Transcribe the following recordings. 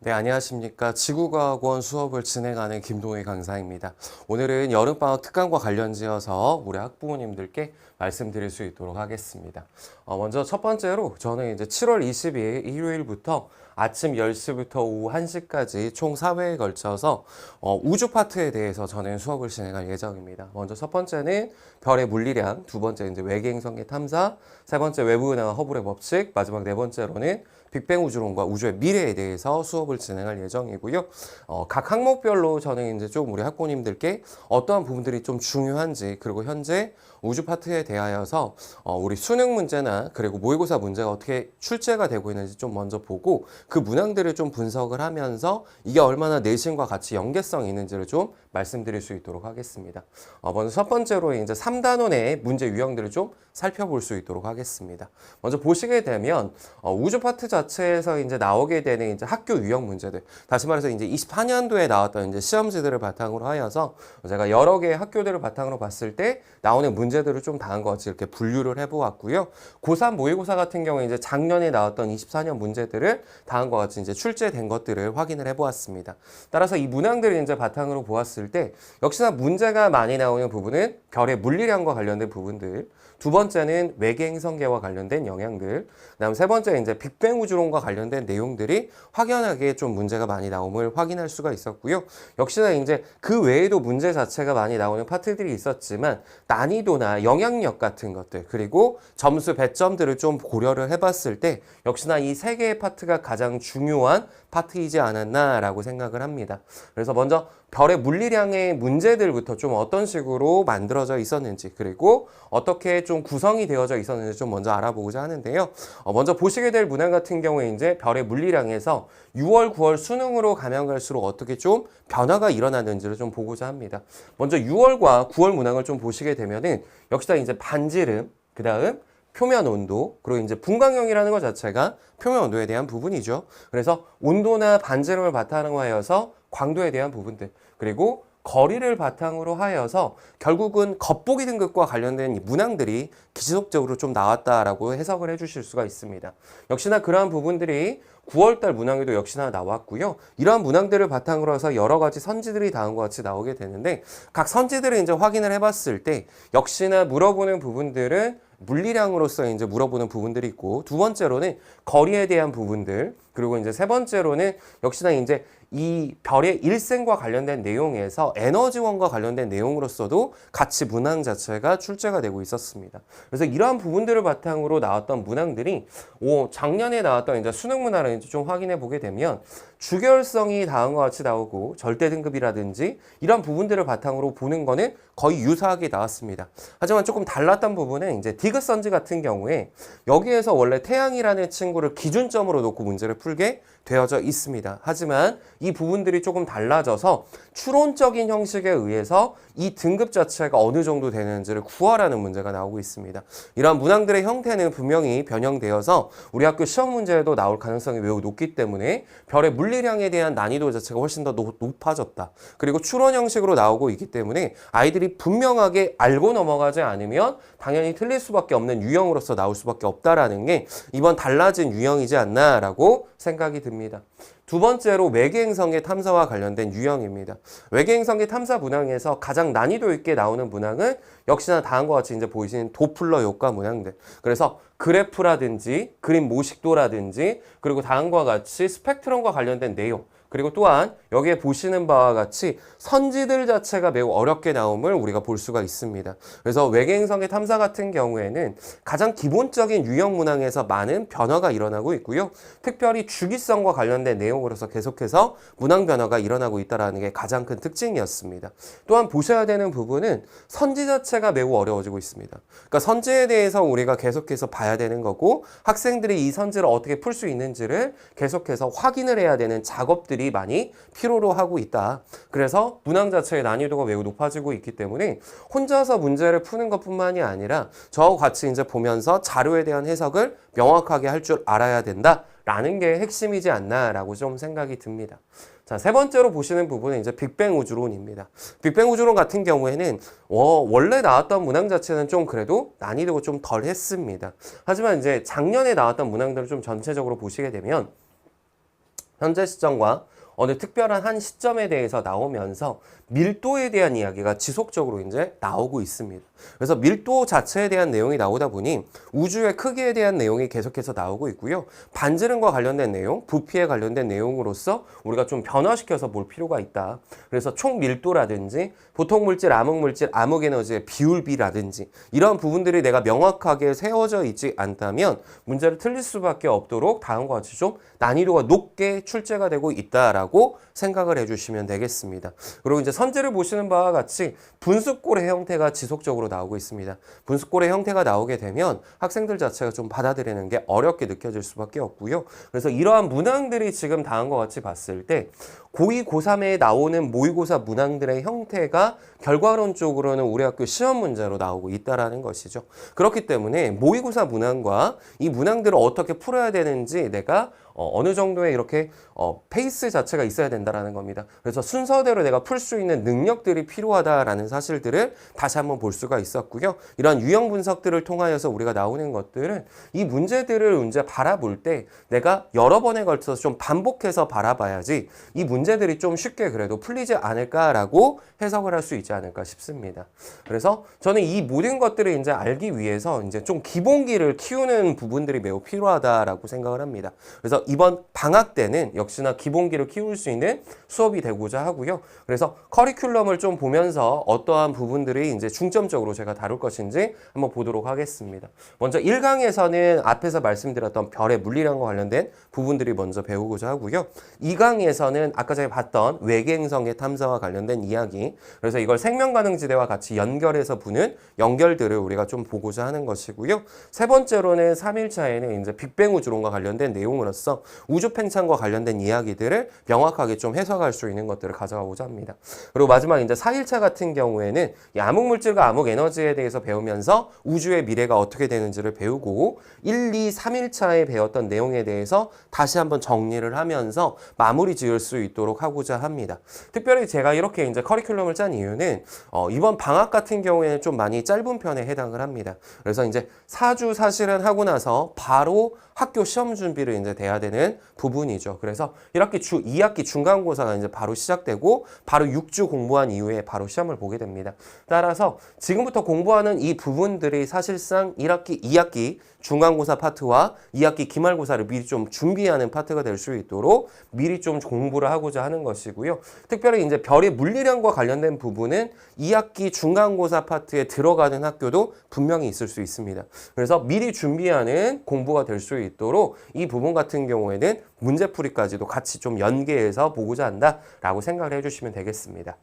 네, 안녕하십니까. 지구과학원 수업을 진행하는 김동희 강사입니다. 오늘은 여름방학 특강과 관련지어서 우리 학부모님들께 말씀드릴 수 있도록 하겠습니다. 먼저 첫 번째로 저는 이제 7월 22일 일요일부터 아침 10시부터 오후 1시까지 총 4회에 걸쳐서 우주 파트에 대해서 저는 수업을 진행할 예정입니다. 먼저 첫 번째는 별의 물리량, 두 번째 이제 외계행성의 탐사, 세 번째 외부은하와 허블의 법칙, 마지막 네 번째로는 빅뱅 우주론과 우주의 미래에 대해서 수업을 진행할 예정이고요. 각 항목별로 저는 이제 좀 우리 학부모님들께 어떠한 부분들이 좀 중요한지, 그리고 현재 우주 파트에 대하여서 우리 수능 문제나 그리고 모의고사 문제가 어떻게 출제가 되고 있는지 좀 먼저 보고 그 문항들을 좀 분석을 하면서 이게 얼마나 내신과 같이 연계성이 있는지를 좀 말씀드릴 수 있도록 하겠습니다. 먼저 첫 번째로 이제 3단원의 문제 유형들을 좀 살펴볼 수 있도록 하겠습니다. 먼저 보시게 되면 우주 파트 자체에서 이제 나오게 되는 이제 학교 유형 문제들, 다시 말해서 이제 24년도에 나왔던 이제 시험지들을 바탕으로 하여서 제가 여러 개의 학교들을 바탕으로 봤을 때 나오는 문제들을 좀 다음과 같이 이렇게 분류를 해보았고요. 고3 모의고사 같은 경우에 이제 작년에 나왔던 24년 문제들을 다음과 같이 이제 출제된 것들을 확인을 해보았습니다. 따라서 이 문항들을 이제 바탕으로 보았을 때 역시나 문제가 많이 나오는 부분은 별의 물리량과 관련된 부분들, 두 번째는 외계행성계와 관련된 영향들, 그다음 세 번째 이제 빅뱅 우주론과 관련된 내용들이 확연하게 좀 문제가 많이 나옴을 확인할 수가 있었고요. 역시나 이제 그 외에도 문제 자체가 많이 나오는 파트들이 있었지만 난이도나 영향력 같은 것들, 그리고 점수 배점들을 좀 고려를 해봤을 때 역시나 이 세 개의 파트가 가장 중요한 파트이지 않았나라고 생각을 합니다. 그래서 먼저 별의 물리량의 문제들부터 좀 어떤 식으로 만들어져 있었는지, 그리고 어떻게 좀 구성이 되어져 있었는지 좀 먼저 알아보고자 하는데요. 먼저 보시게 될 문항 같은 경우에 이제 별의 물리량에서 6월, 9월 수능으로 가면 갈수록 어떻게 좀 변화가 일어나는지를 좀 보고자 합니다. 먼저 6월과 9월 문항을 좀 보시게 되면은 역시나 이제 반지름, 그 다음 표면 온도, 그리고 이제 분광형이라는 것 자체가 표면 온도에 대한 부분이죠. 그래서 온도나 반지름을 바탕으로 하여서 광도에 대한 부분들, 그리고 거리를 바탕으로 하여서 결국은 겉보기 등급과 관련된 문항들이 지속적으로 좀 나왔다라고 해석을 해주실 수가 있습니다. 역시나 그러한 부분들이 9월달 문항에도 역시나 나왔고요. 이러한 문항들을 바탕으로 해서 여러 가지 선지들이 다음과 같이 나오게 되는데 각 선지들을 이제 확인을 해봤을 때 역시나 물어보는 부분들은 물리량으로서 이제 물어보는 부분들이 있고, 두 번째로는 거리에 대한 부분들, 그리고 이제 세 번째로는 역시나 이제 이 별의 일생과 관련된 내용에서 에너지원과 관련된 내용으로서도 같이 문항 자체가 출제가 되고 있었습니다. 그래서 이러한 부분들을 바탕으로 나왔던 문항들이 작년에 나왔던 이제 수능 문항을 이제 좀 확인해 보게 되면 주결성이 다음과 같이 나오고 절대 등급이라든지 이런 부분들을 바탕으로 보는 거는 거의 유사하게 나왔습니다. 하지만 조금 달랐던 부분은 이제 디귿선지 같은 경우에 여기에서 원래 태양이라는 친구를 기준점으로 놓고 문제를 풀게 되어져 있습니다. 하지만 이 부분들이 조금 달라져서 추론적인 형식에 의해서 이 등급 자체가 어느 정도 되는지를 구하라는 문제가 나오고 있습니다. 이러한 문항들의 형태는 분명히 변형되어서 우리 학교 시험 문제에도 나올 가능성이 매우 높기 때문에 별의 물리량에 대한 난이도 자체가 훨씬 더 높아졌다. 그리고 추론 형식으로 나오고 있기 때문에 아이들이 분명하게 알고 넘어가지 않으면 당연히 틀릴 수밖에 없는 유형으로서 나올 수밖에 없다라는 게 이번 달라진 유형이지 않나라고 생각이 듭니다. 두 번째로 외계행성의 탐사와 관련된 유형입니다. 외계행성의 탐사 문항에서 가장 난이도 있게 나오는 문항은 역시나 다음과 같이 이제 보이시는 도플러 효과 문항들. 그래서 그래프라든지 그림 모식도라든지 그리고 다음과 같이 스펙트럼과 관련된 내용, 그리고 또한 여기에 보시는 바와 같이 선지들 자체가 매우 어렵게 나옴을 우리가 볼 수가 있습니다. 그래서 외계행성의 탐사 같은 경우에는 가장 기본적인 유형 문항에서 많은 변화가 일어나고 있고요. 특별히 주기성과 관련된 내용으로서 계속해서 문항 변화가 일어나고 있다는 게 가장 큰 특징이었습니다. 또한 보셔야 되는 부분은 선지 자체가 매우 어려워지고 있습니다. 그러니까 선지에 대해서 우리가 계속해서 봐야 되는 거고, 학생들이 이 선지를 어떻게 풀 수 있는지를 계속해서 확인을 해야 되는 작업들이 많이 필요로 하고 있다. 그래서 문항 자체의 난이도가 매우 높아지고 있기 때문에 혼자서 문제를 푸는 것뿐만이 아니라 저와 같이 이제 보면서 자료에 대한 해석을 명확하게 할 줄 알아야 된다라는 게 핵심이지 않나라고 좀 생각이 듭니다. 자, 세 번째로 보시는 부분은 이제 빅뱅 우주론입니다. 빅뱅 우주론 같은 경우에는 원래 나왔던 문항 자체는 좀 그래도 난이도가 좀 덜 했습니다. 하지만 이제 작년에 나왔던 문항들을 좀 전체적으로 보시게 되면 현재 시점과 어느 특별한 한 시점에 대해서 나오면서 밀도에 대한 이야기가 지속적으로 이제 나오고 있습니다. 그래서 밀도 자체에 대한 내용이 나오다 보니 우주의 크기에 대한 내용이 계속해서 나오고 있고요. 반지름과 관련된 내용, 부피에 관련된 내용으로서 우리가 좀 변화시켜서 볼 필요가 있다. 그래서 총 밀도라든지 보통 물질, 암흑 물질, 암흑 에너지의 비율비라든지 이런 부분들이 내가 명확하게 세워져 있지 않다면 문제를 틀릴 수밖에 없도록 다음과 같이 좀 난이도가 높게 출제가 되고 있다라고 생각을 해주시면 되겠습니다. 그리고 이제 선지를 보시는 바와 같이 분수꼴의 형태가 지속적으로 나오고 있습니다. 분수꼴의 형태가 나오게 되면 학생들 자체가 좀 받아들이는 게 어렵게 느껴질 수밖에 없고요. 그래서 이러한 문항들이 지금 다음과 같이 봤을 때 고2, 고3에 나오는 모의고사 문항들의 형태가 결과론적으로는 우리 학교 시험 문제로 나오고 있다는 것이죠. 그렇기 때문에 모의고사 문항과 이 문항들을 어떻게 풀어야 되는지 내가 어느 정도의 이렇게 페이스 자체가 있어야 된다는 겁니다. 그래서 순서대로 내가 풀 수 있는 능력들이 필요하다라는 사실들을 다시 한번 볼 수가 있었고요. 이런 유형 분석들을 통하여서 우리가 나오는 것들은 이 문제들을 이제 바라볼 때 내가 여러 번에 걸쳐서 좀 반복해서 바라봐야지 이 문제들이 좀 쉽게 그래도 풀리지 않을까라고 해석을 할 수 있지 않을까 싶습니다. 그래서 저는 이 모든 것들을 이제 알기 위해서 이제 좀 기본기를 키우는 부분들이 매우 필요하다라고 생각을 합니다. 그래서 이번 방학 때는 역시나 기본기를 키울 수 있는 수업이 되고자 하고요. 그래서 커리큘럼을 좀 보면서 어떠한 부분들이 이제 중점적으로 제가 다룰 것인지 한번 보도록 하겠습니다. 먼저 1강에서는 앞에서 말씀드렸던 별의 물리량과 관련된 부분들이 먼저 배우고자 하고요. 2강에서는 아까 제가 봤던 외계행성의 탐사와 관련된 이야기, 그래서 이걸 생명가능지대와 같이 연결해서 보는 연결들을 우리가 좀 보고자 하는 것이고요. 세 번째로는 3일차에는 이제 빅뱅 우주론과 관련된 내용으로서 우주 팽창과 관련된 이야기들을 명확하게 좀 해석할 수 있는 것들을 가져가고자 합니다. 그리고 마지막 이제 4일차 같은 경우에는 이 암흑물질과 암흑에너지에 대해서 배우면서 우주의 미래가 어떻게 되는지를 배우고 1, 2, 3일차에 배웠던 내용에 대해서 다시 한번 정리를 하면서 마무리 지을 수 있도록 하고자 합니다. 특별히 제가 이렇게 이제 커리큘럼을 짠 이유는 이번 방학 같은 경우에는 좀 많이 짧은 편에 해당을 합니다. 그래서 이제 4주 사실은 하고 나서 바로 학교 시험 준비를 이제 돼야 되는 부분이죠. 그래서 1학기 2학기 중간고사가 이제 바로 시작되고 바로 6주 공부한 이후에 바로 시험을 보게 됩니다. 따라서 지금부터 공부하는 이 부분들이 사실상 1학기, 2학기 중간고사 파트와 2학기 기말고사를 미리 좀 준비하는 파트가 될 수 있도록 미리 좀 공부를 하고자 하는 것이고요. 특별히 이제 별의 물리량과 관련된 부분은 2학기 중간고사 파트에 들어가는 학교도 분명히 있을 수 있습니다. 그래서 미리 준비하는 공부가 될 수 있도록 이 부분 같은 경우에는 문제풀이까지도 같이 좀 연계해서 보고자 한다라고 생각을 해주시면 되겠습니다.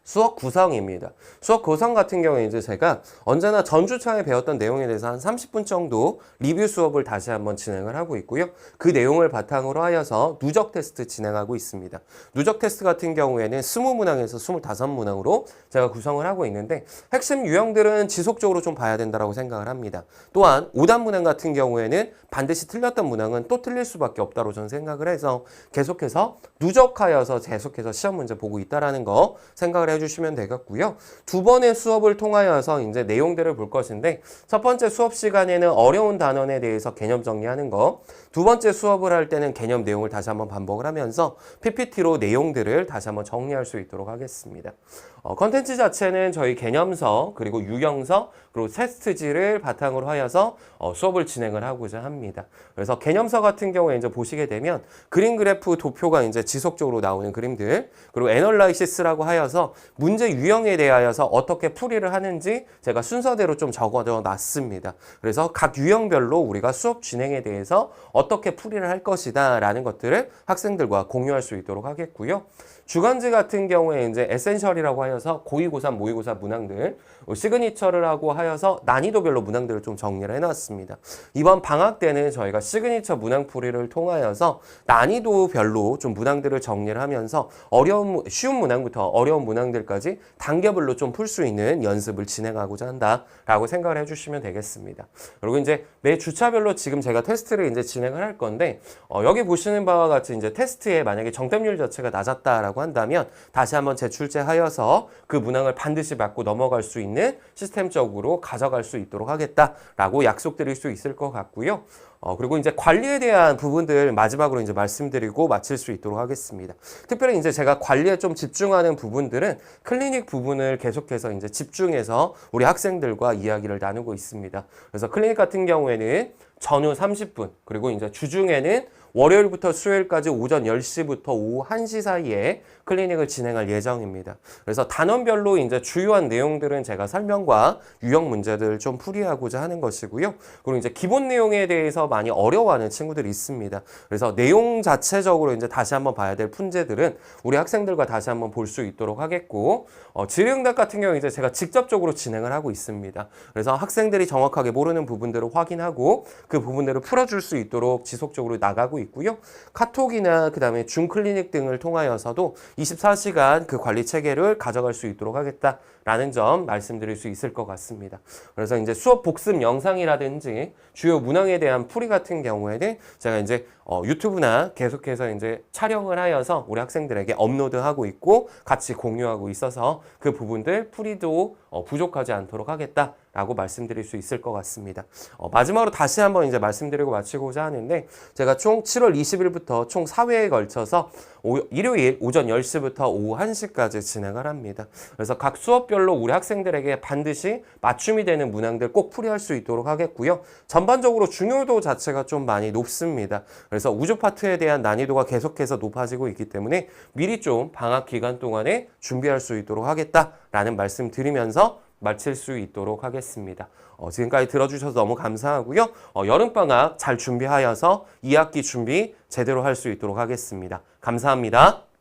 수업 구성입니다. 수업 구성 같은 경우에 이제 제가 언제나 전주차에 배웠던 내용에 대해서 한 30분 정도 리뷰 수업을 다시 한번 진행을 하고 있고요. 그 내용을 바탕으로 하여서 누적 테스트 진행하고 있습니다. 누적 테스트 같은 경우에는 20문항에서 25문항으로 제가 구성을 하고 있는데 핵심 유형들은 지속적으로 좀 봐야 된다고 생각을 합니다. 또한 5단 문항 같은 경우에는 반드시 틀렸던 문항은 또 틀릴 수밖에 없다고 저는 생각을 해서 계속해서 누적하여서 계속해서 시험 문제 보고 있다라는 거 생각을 해주시면 되겠고요. 두 번의 수업을 통하여서 이제 내용들을 볼 것인데 첫 번째 수업 시간에는 어려운 단원에 대해서 개념 정리하는 거, 두 번째 수업을 할 때는 개념 내용을 다시 한번 반복을 하면서 PPT로 내용들을 다시 한번 정리할 수 있도록 하겠습니다. 컨텐츠 자체는 저희 개념서 그리고 유형서 그리고 테스트지를 바탕으로 하여서 수업을 진행을 하고자 합니다. 그래서 개념서 같은 경우에 이제 보시게 되면 그림 그래프 도표가 이제 지속적으로 나오는 그림들, 그리고 애널라이시스라고 하여서 문제 유형에 대하여서 어떻게 풀이를 하는지 제가 순서대로 좀 적어져 놨습니다. 그래서 각 유형별로 우리가 수업 진행에 대해서 어떻게 풀이를 할 것이다 라는 것들을 학생들과 공유할 수 있도록 하겠고요. 주간지 같은 경우에 이제 에센셜이라고 하여서 고2, 고3, 모의고사 문항들, 시그니처를 하고 하여서 난이도별로 문항들을 좀 정리를 해놨습니다. 이번 방학 때는 저희가 시그니처 문항풀이를 통하여서 난이도별로 좀 문항들을 정리를 하면서 쉬운 문항부터 어려운 문항들까지 단계별로 좀 풀 수 있는 연습을 진행하고자 한다라고 생각을 해주시면 되겠습니다. 그리고 이제 매 주차별로 지금 제가 테스트를 이제 진행을 할 건데 여기 보시는 바와 같이 이제 테스트에 만약에 정답률 자체가 낮았다라고 한다면 다시 한번 재출제하여서 그 문항을 반드시 맞고 넘어갈 수 있는 시스템적으로 가져갈 수 있도록 하겠다라고 약속드릴 수 있을 것 같고요. 그리고 이제 관리에 대한 부분들 마지막으로 이제 말씀드리고 마칠 수 있도록 하겠습니다. 특별히 이제 제가 관리에 좀 집중하는 부분들은 클리닉 부분을 계속해서 이제 집중해서 우리 학생들과 이야기를 나누고 있습니다. 그래서 클리닉 같은 경우에는 전후 30분, 그리고 이제 주중에는 월요일부터 수요일까지 오전 10시부터 오후 1시 사이에 클리닉을 진행할 예정입니다. 그래서 단원별로 이제 주요한 내용들은 제가 설명과 유형 문제들을 좀 풀이하고자 하는 것이고요. 그리고 이제 기본 내용에 대해서 많이 어려워하는 친구들이 있습니다. 그래서 내용 자체적으로 이제 다시 한번 봐야 될 문제들은 우리 학생들과 다시 한번 볼 수 있도록 하겠고, 질의응답 같은 경우 이제 제가 직접적으로 진행을 하고 있습니다. 그래서 학생들이 정확하게 모르는 부분들을 확인하고 그 부분들을 풀어줄 수 있도록 지속적으로 나가고 있고요. 카톡이나 그다음에 줌 클리닉 등을 통하여서도 24시간 그 관리 체계를 가져갈 수 있도록 하겠다라는 점 말씀드릴 수 있을 것 같습니다. 그래서 이제 수업 복습 영상이라든지 주요 문항에 대한 풀이 같은 경우에는 제가 이제 유튜브나 계속해서 이제 촬영을 하여서 우리 학생들에게 업로드하고 있고 같이 공유하고 있어서 그 부분들 풀이도 부족하지 않도록 하겠다라고 말씀드릴 수 있을 것 같습니다. 마지막으로 다시 한번 이제 말씀드리고 마치고자 하는데, 제가 총 7월 20일부터 총 4회에 걸쳐서 일요일 오전 10시부터 오후 1시까지 진행을 합니다. 그래서 각 수업별로 우리 학생들에게 반드시 맞춤이 되는 문항들 꼭 풀이할 수 있도록 하겠고요. 전반적으로 중요도 자체가 좀 많이 높습니다. 그래서 우주 파트에 대한 난이도가 계속해서 높아지고 있기 때문에 미리 좀 방학 기간 동안에 준비할 수 있도록 하겠다라는 말씀 드리면서 마칠 수 있도록 하겠습니다. 지금까지 들어주셔서 너무 감사하고요. 여름방학 잘 준비하여서 2학기 준비 제대로 할 수 있도록 하겠습니다. 감사합니다.